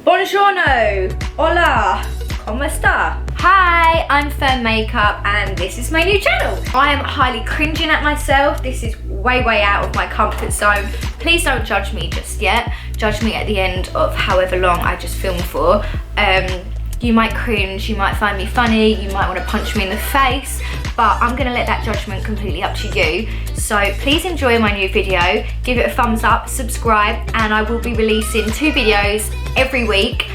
Buongiorno, hola, ¿cómo está? Hi, I'm Fern Makeup and this is my new channel. I am highly cringing at myself. This is way out of my comfort zone. Please don't judge me just yet. Judge me at the end of however long I just filmed for. You might cringe, you might find me funny, you might want to punch me in the face, but I'm going to let that judgment completely up to you. So please enjoy my new video, give it a thumbs up, subscribe, and I will be releasing 2 videos every week.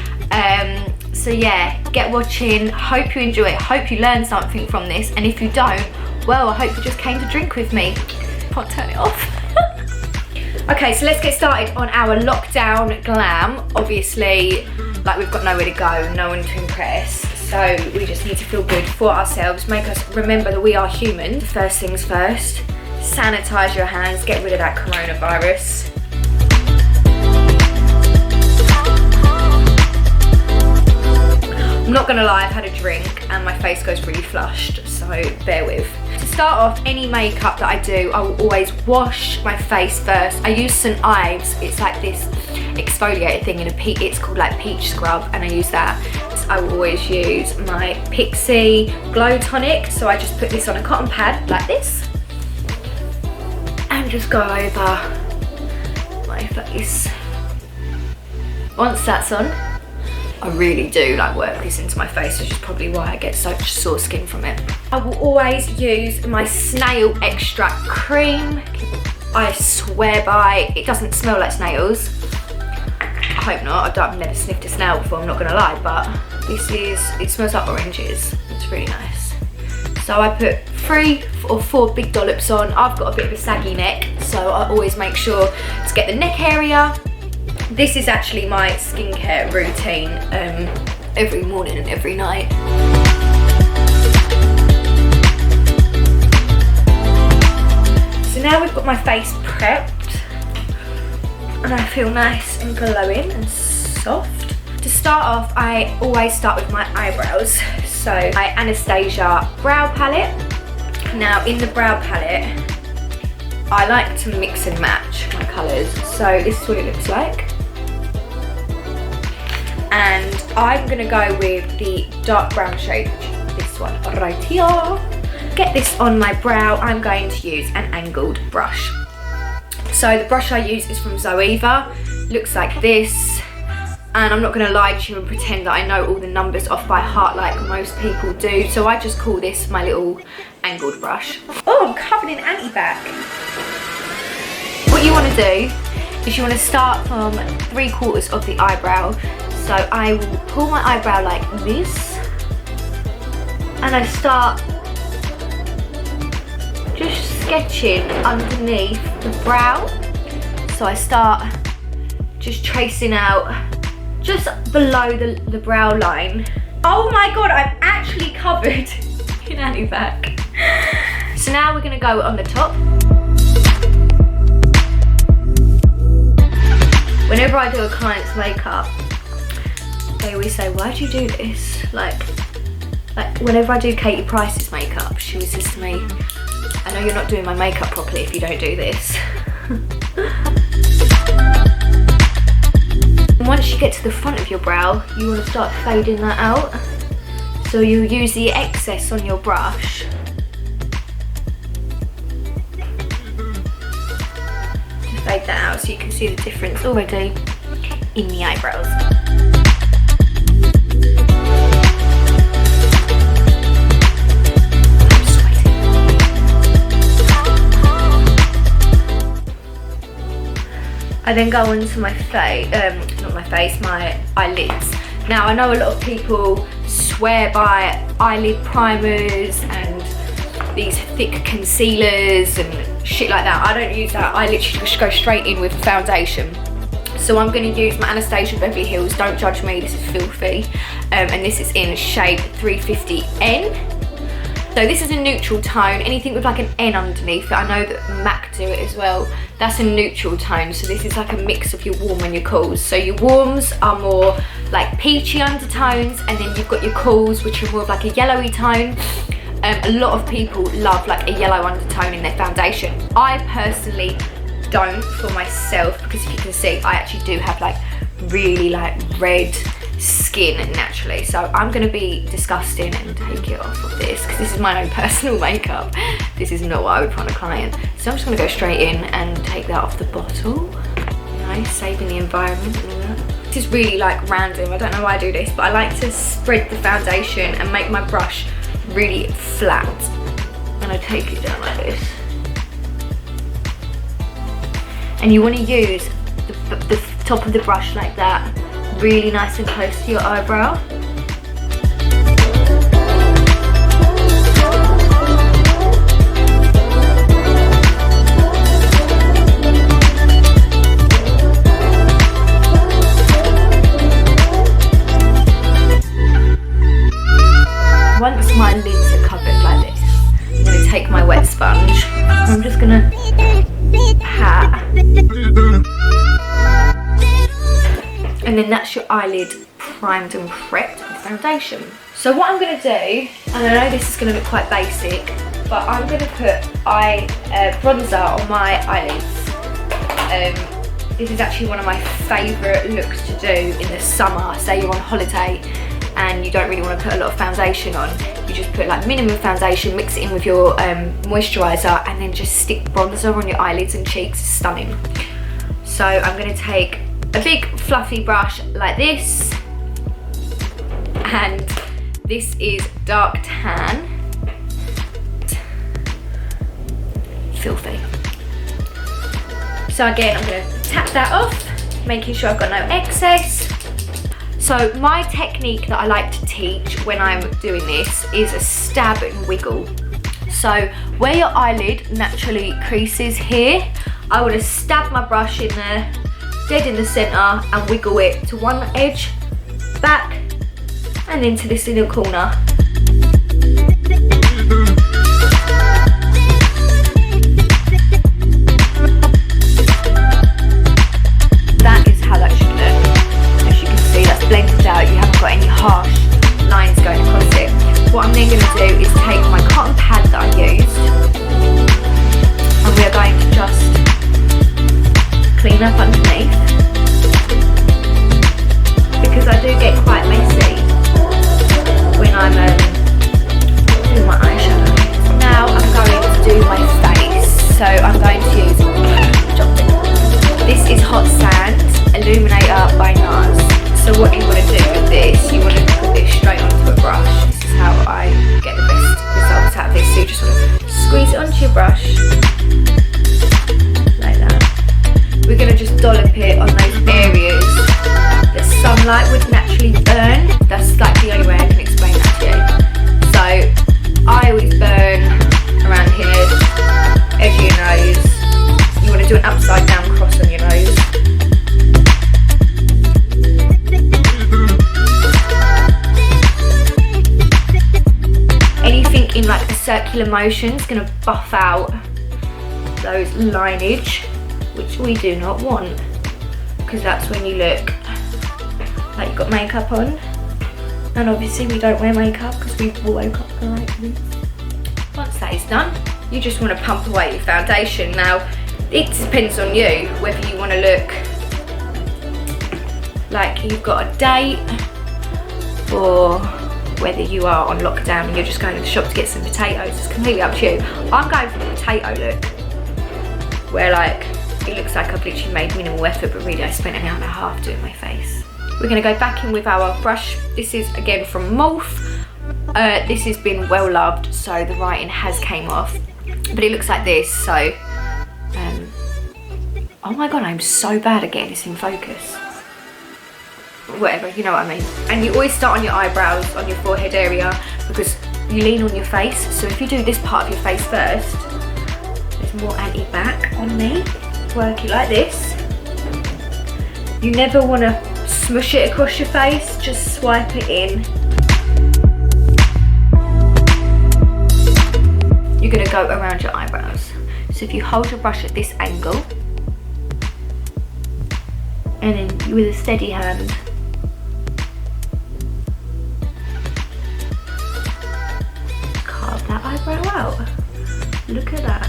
So yeah, get watching, hope you enjoy it, hope you learn something from this, and if you don't, well, I hope you just came to drink with me. Can't turn it off. Okay, so let's get started on our lockdown glam. Obviously, like, we've got nowhere to go, no one to impress, so we just need to feel good for ourselves, make us remember that we are human. First things first, sanitize your hands, get rid of that coronavirus. I'm not gonna lie, I've had a drink and my face goes really flushed, so bear with. To start off, any makeup that I do, I will always wash my face first. I use St. Ives, it's like this exfoliator thing in it's called like peach scrub, and I use that. So I will always use my Pixie Glow Tonic, so I just put this on a cotton pad like this and just go over my face. Once that's on, I really do like work this into my face, which is probably why I get such sore skin from it. I will always use my snail extract cream. I swear by, it doesn't smell like snails. I hope not, I've never sniffed a snail before, I'm not gonna lie, but it smells like oranges. It's really nice. So I put 3 or 4 big dollops on. I've got a bit of a saggy neck, so I always make sure to get the neck area. This is actually my skincare routine every morning and every night. So now we've got my face prepped and I feel nice and glowing and soft. To start off, I always start with my eyebrows. So my Anastasia brow palette. Now in the brow palette, I like to mix and match my colours. So this is what it looks like. And I'm gonna go with the dark brown shade, this one right here. Get this on my brow, I'm going to use an angled brush. So the brush I use is from Zoeva, looks like this. And I'm not gonna lie to you and pretend that I know all the numbers off by heart like most people do. So I just call this my little angled brush. Oh, I'm covered in anti-bac. What you wanna do is you wanna start from 3/4 of the eyebrow. So I will pull my eyebrow like this, and I start just sketching underneath the brow. So I start just tracing out just below the brow line. Oh my god, I'm actually covered in anti-bac. So now we're gonna go on the top. Whenever I do a client's makeup, they always say, why do you do this? Like whenever I do Katie Price's makeup, she always says to me, I know you're not doing my makeup properly if you don't do this. And once you get to the front of your brow, you want to start fading that out. So you'll use the excess on your brush to fade that out so you can see the difference already in the eyebrows. I then go onto my face, my eyelids. Now I know a lot of people swear by eyelid primers and these thick concealers and shit like that. I don't use that, I literally just go straight in with foundation. So I'm gonna use my Anastasia Beverly Hills, don't judge me, this is filthy. And this is in shade 350N. So this is a neutral tone, anything with like an N underneath it. I know that MAC do it as well. That's a neutral tone, so this is like a mix of your warm and your cools. So your warms are more like peachy undertones, and then you've got your cools, which are more of like a yellowy tone. A lot of people love like a yellow undertone in their foundation. I personally don't for myself, because if you can see, I actually do have like really like red skin naturally, so I'm gonna be disgusting and take it off of this because this is my own personal makeup. This is not what I would put on a client, so I'm just gonna go straight in and take that off the bottle, you know, saving the environment and all that. This is really like random, I don't know why I do this, but I like to spread the foundation and make my brush really flat, and I take it down like this. And you want to use the top of the brush like that, really nice and close to your eyebrow. Once my lids are covered like this, I'm going to take my wet sponge and I'm just going to pat. And then that's your eyelid primed and prepped with foundation. So what I'm going to do, and I know this is going to look quite basic, but I'm going to put bronzer on my eyelids. This is actually one of my favourite looks to do in the summer. Say you're on holiday and you don't really want to put a lot of foundation on, you just put like minimum foundation, mix it in with your moisturiser, and then just stick bronzer on your eyelids and cheeks. Stunning. So I'm going to take a big fluffy brush like this, and this is dark tan. Filthy. So again, I'm going to tap that off, making sure I've got no excess. So my technique that I like to teach when I'm doing this is a stab and wiggle. So where your eyelid naturally creases here, I want to stab my brush in there, dead in the centre, and wiggle it to one edge, back, and into this little corner. That is how that should look. As you can see, that's blended out, you haven't got any harsh lines going across it. What I'm then going to do is take my cotton pad that I used, and we are going to just clean up underneath, because I do get quite messy when I'm doing my eyeshadow. Now I'm going to do my face, so I'm going to use, this is Hot Sand Illuminator by NARS. So what you want to do with this, you want to put this straight onto a brush. This is how I get the best results out of this. So you just want to squeeze it onto your brush, like that. We're going to just dollop it on those areas that sunlight would naturally burn. That's like the only way I can explain that to you. So I always burn around here, edge of your nose. You want to do an upside down cross on your nose. Anything in like a circular motion is going to buff out those lineage, which we do not want, because that's when you look like you've got makeup on, and obviously we don't wear makeup because we woke up like this. Once that is done, you just want to pump away your foundation. Now it depends on you whether you want to look like you've got a date, or whether you are on lockdown and you're just going to the shop to get some potatoes. It's completely up to you. I'm going for the potato look, where like it looks like I've literally made minimal effort, but really I spent an hour and a half doing my face. We're going to go back in with our brush. This is again from Morph. This has been well loved, so the writing has came off, but it looks like this. So oh my god, I'm so bad at getting this in focus. Whatever, you know what I mean. And you always start on your eyebrows, on your forehead area, because you lean on your face. So if you do this part of your face first, there's more anti-back on me. Work it like this. You never want to smush it across your face, just swipe it in. You're going to go around your eyebrows. So if you hold your brush at this angle, and then with a steady hand, carve that wow. Look at that.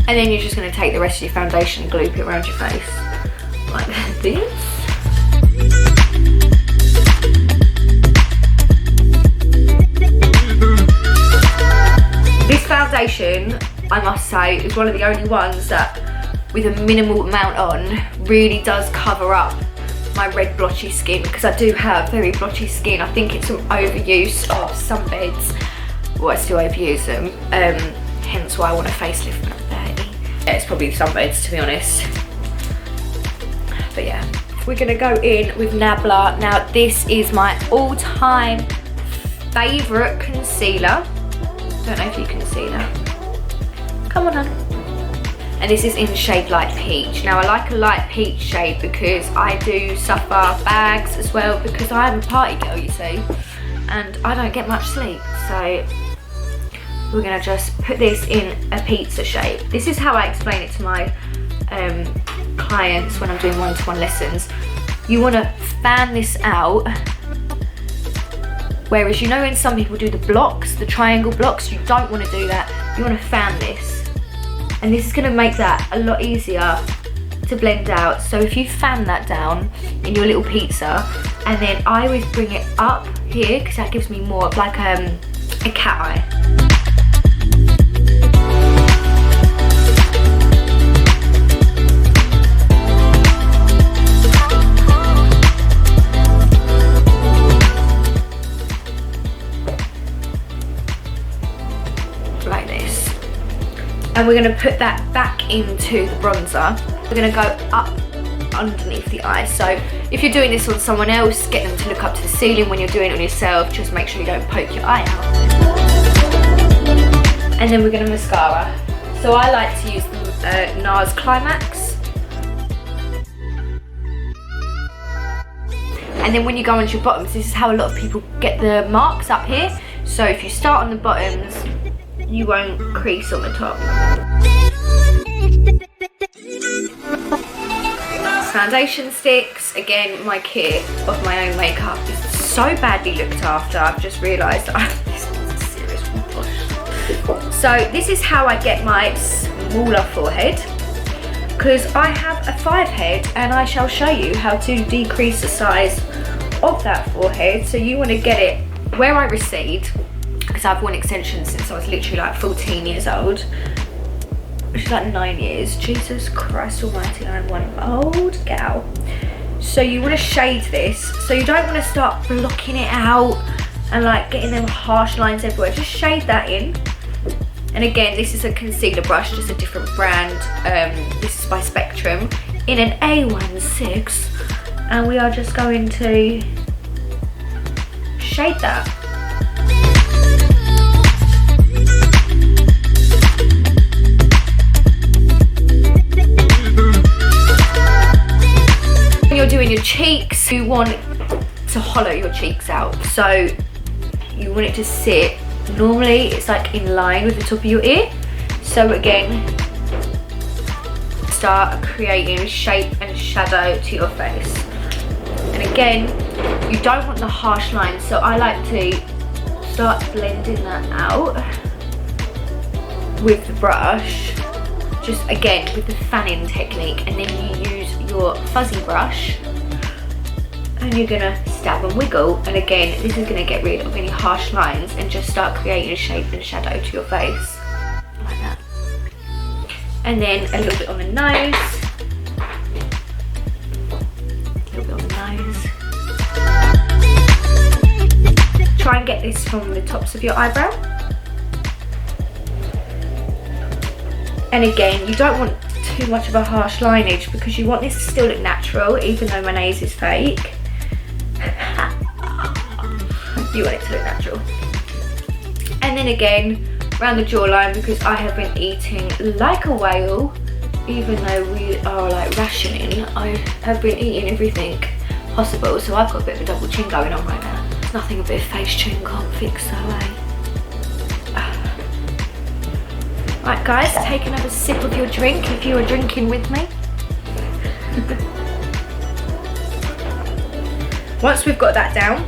And then you're just going to take the rest of your foundation and gloop it around your face like this. This foundation, I must say, is one of the only ones that, with a minimal amount on, really does cover up my red blotchy skin, because I do have very blotchy skin. I think it's some overuse of sunbeds. Well, I still overuse them, hence why I want a facelift when I'm 30. Yeah, it's probably sunbeds, to be honest. But yeah, we're gonna go in with Nabla. Now, this is my all-time favourite concealer. Don't know if you can see that. Come on, hun. And this is in the shade Light Peach. Now, I like a light peach shade because I do suffer bags as well, because I am a party girl, you see, and I don't get much sleep. So we're gonna just put this in a pizza shape. This is how I explain it to my clients when I'm doing one-to-one lessons. You wanna fan this out. Whereas, you know, when some people do the blocks, the triangle blocks, you don't want to do that. You want to fan this. And this is going to make that a lot easier to blend out. So if you fan that down in your little pizza, and then I always bring it up here, because that gives me more of like a cat eye. And we're going to put that back into the bronzer. We're going to go up underneath the eye. So if you're doing this on someone else, get them to look up to the ceiling. When you're doing it on yourself, just make sure you don't poke your eye out. And then we're going to mascara. So I like to use the NARS Climax. And then when you go onto your bottoms, this is how a lot of people get the marks up here. So if you start on the bottoms, you won't crease on the top. Foundation sticks. Again, my kit of my own makeup is so badly looked after. I've just realised this is a serious wash. So this is how I get my smaller forehead, because I have a 5 head, and I shall show you how to decrease the size of that forehead. So you want to get it where I recede, because I've worn extensions since I was literally like 14 years old, which is like 9 years. Jesus Christ almighty, I'm one old gal. So you want to shade this, so you don't want to start blocking it out and like getting them harsh lines everywhere. Just shade that in. And again, this is a concealer brush, just a different brand. This is by Spectrum in an A16, and we are just going to shade that. When you're doing your cheeks, you want to hollow your cheeks out. So you want it to sit, normally it's like in line with the top of your ear. So again, start creating shape and shadow to your face. And again, you don't want the harsh lines, so I like to start blending that out with the brush, just again with the fanning technique, and then you use your fuzzy brush and you're gonna stab and wiggle, and again this is gonna get rid of any harsh lines and just start creating a shape and shadow to your face like that. And then a little bit on the nose, a little bit on the nose. Try and get this from the tops of your eyebrow. And again, you don't want too much of a harsh lineage, because you want this to still look natural, even though my nose is fake. You want it to look natural. And then again, around the jawline, because I have been eating like a whale, even though we are like rationing, I have been eating everything possible, so I've got a bit of a double chin going on right now. There's nothing a bit of face tune can't fix, so Right guys, take another sip of your drink if you are drinking with me. Once we've got that down,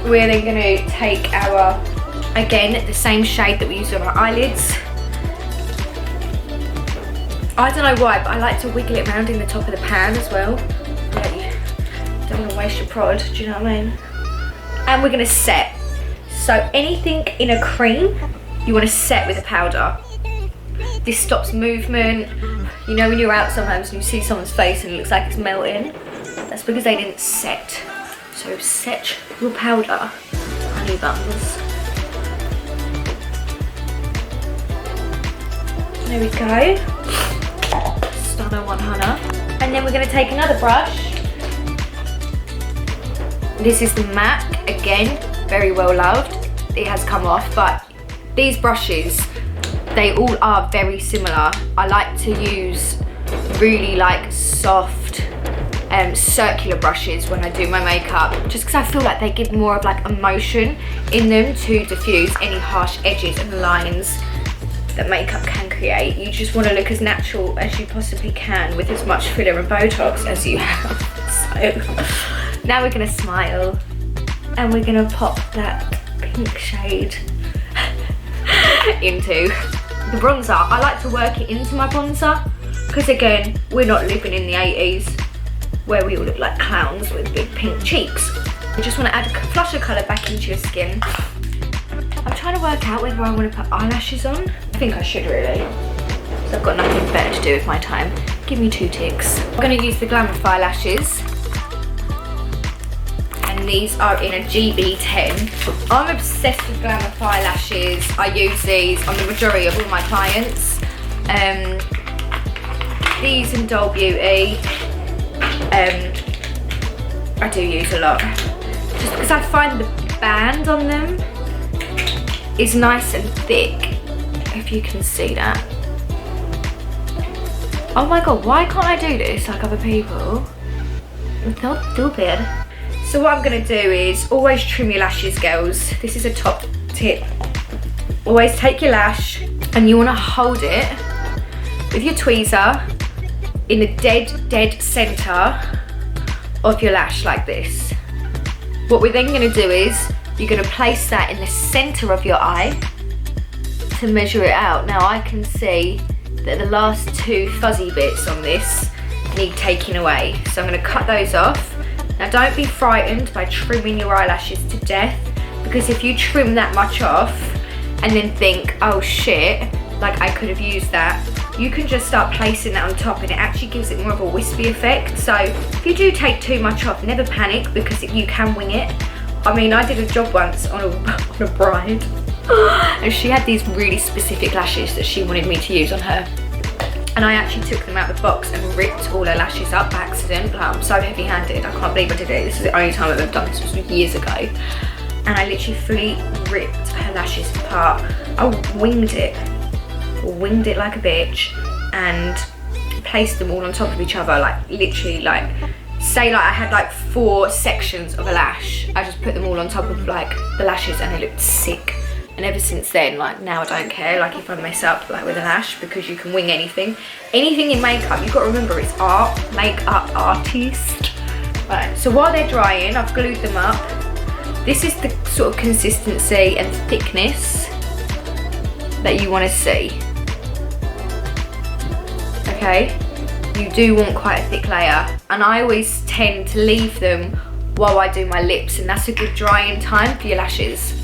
we're then going to take our, again, the same shade that we used on our eyelids. I don't know why, but I like to wiggle it around in the top of the pan as well. Don't want to waste your prod, do you know what I mean? And we're going to set. So anything in a cream, you want to set with a powder. This stops movement. You know when you're out sometimes and you see someone's face and it looks like it's melting? That's because they didn't set. So set your powder, honey buns. There we go. Stunner 100. And then we're going to take another brush. This is the MAC, again, very well loved. It has come off, but these brushes, they all are very similar. I like to use really like soft circular brushes when I do my makeup, just because I feel like they give more of like emotion in them to diffuse any harsh edges and lines that makeup can create. You just want to look as natural as you possibly can with as much filler and Botox as you have. So now we're going to smile and we're going to pop that pink shade into the bronzer. I like to work it into my bronzer because again, we're not living in the 80s where we all look like clowns with big pink cheeks. You just want to add a flush of colour back into your skin. I'm trying to work out whether I want to put eyelashes on. I think I should really, because I've got nothing better to do with my time. Give me 2 ticks. I'm going to use the Glam eyelashes. And these are in a GB10. I'm obsessed with Glam eyelashes. I use these on the majority of all my clients. These in Doll Beauty. I do use a lot. Just because I find the band on them is nice and thick, if you can see that. Oh my god, why can't I do this like other people? It's not stupid. So what I'm going to do is always trim your lashes, girls. This is a top tip. Always take your lash and you want to hold it with your tweezer in the dead centre of your lash like this. What we're then going to do is you're going to place that in the centre of your eye to measure it out. Now I can see that the last 2 fuzzy bits on this need taking away. So I'm going to cut those off. Now don't be frightened by trimming your eyelashes to death, because if you trim that much off and then think, oh shit, like I could have used that, you can just start placing that on top and it actually gives it more of a wispy effect. So if you do take too much off, never panic, because you can wing it. I mean, I did a job once on a bride and she had these really specific lashes that she wanted me to use on her. And I actually took them out of the box and ripped all her lashes up by accident. Like, I'm so heavy-handed, I can't believe I did it. This is the only time I've ever done this, was years ago. And I literally fully ripped her lashes apart. I winged it like a bitch and placed them all on top of each other, like literally, like say like I had like 4 sections of a lash. I just put them all on top of like the lashes and they looked sick. And ever since then, like now I don't care, like if I mess up like with a lash, because you can wing anything. Anything in makeup, you've got to remember it's art, makeup artist. Right, so while they're drying, I've glued them up. This is the sort of consistency and thickness that you want to see. Okay, you do want quite a thick layer, and I always tend to leave them while I do my lips, and that's a good drying time for your lashes.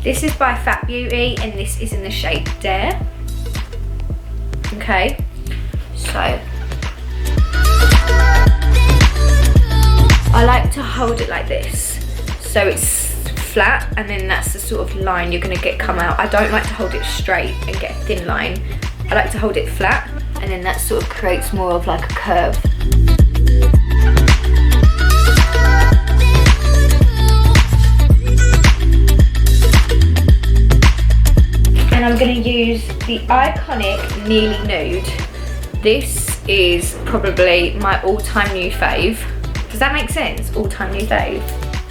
This is by Fat Beauty and this is in the shade Dare. Okay, so I like to hold it like this, so it's flat and then that's the sort of line you're going to get come out. I don't like to hold it straight and get a thin line. I like to hold it flat and then that sort of creates more of like a curve. And I'm going to use the iconic Nearly Nude. This is probably my all-time new fave. Does that make sense? All-time new fave.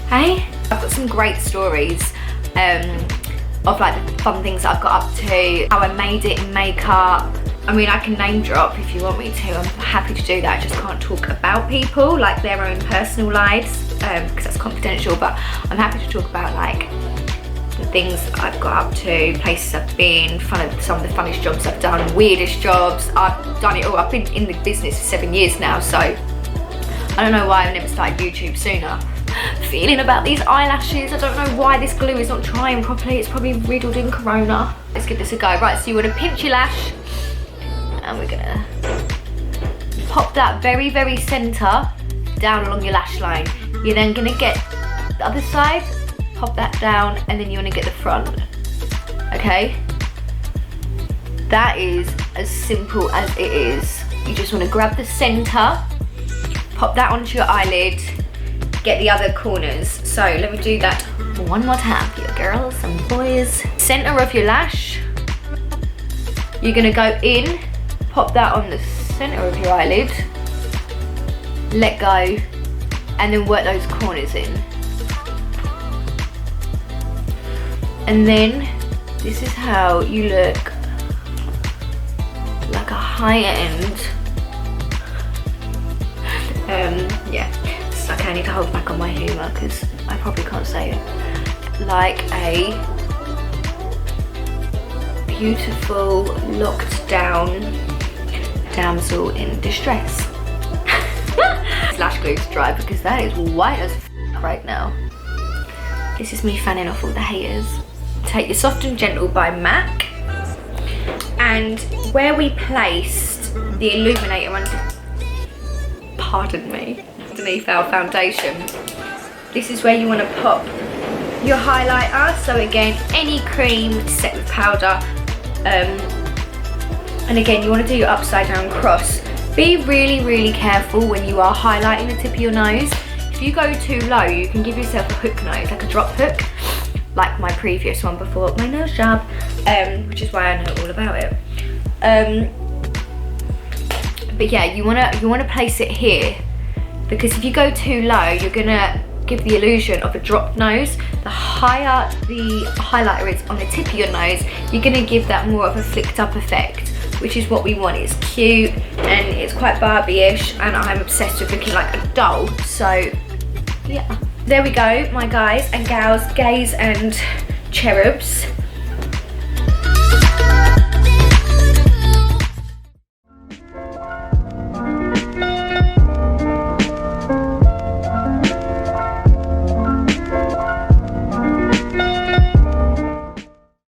Hey? I've got some great stories of like the fun things that I've got up to, how I made it in makeup, I mean, I can name drop if you want me to. I'm happy to do that. I just can't talk about people, like their own personal lives, because that's confidential. But I'm happy to talk about like the things I've got up to, places I've been, some of the funniest jobs I've done, weirdest jobs. I've done it all. I've been in the business for 7 years now, so I don't know why I've never started YouTube sooner. Feeling about these eyelashes, I don't know why this glue is not drying properly. It's probably riddled in Corona. Let's give this a go. Right, so you want to pinch your lash, and we're gonna pop that very, very center down along your lash line. You're then gonna get the other side, pop that down, and then you wanna get the front, okay? That is as simple as it is. You just wanna grab the center, pop that onto your eyelid, get the other corners. So let me do that one more time for you girls and boys. Center of your lash, you're gonna go in, pop that on the center of your eyelid, let go, and then work those corners in. And then this is how you look like a high-end, yeah, it's okay, I need to hold back on my humour because I probably can't say it, like a beautiful, locked down damsel in distress. This lash glue is dry because that is white as f right now. This is me fanning off all the haters. Take your Soft and Gentle by MAC, and where we placed the illuminator underneath our foundation, this is where you want to pop your highlighter. So again, any cream set with powder, and again, you want to do your upside down cross. Be really, really careful when you are highlighting the tip of your nose. If you go too low, you can give yourself a hook nose, like a drop hook, like my previous one before my nose job, which is why I know all about it. But yeah, you wanna place it here, because if you go too low, you're gonna give the illusion of a drop nose. The higher the highlighter is on the tip of your nose, you're gonna give that more of a flicked up effect, which is what we want. It's cute and it's quite Barbie-ish, and I'm obsessed with looking like a doll. So yeah, there we go, my guys and gals, gays and cherubs.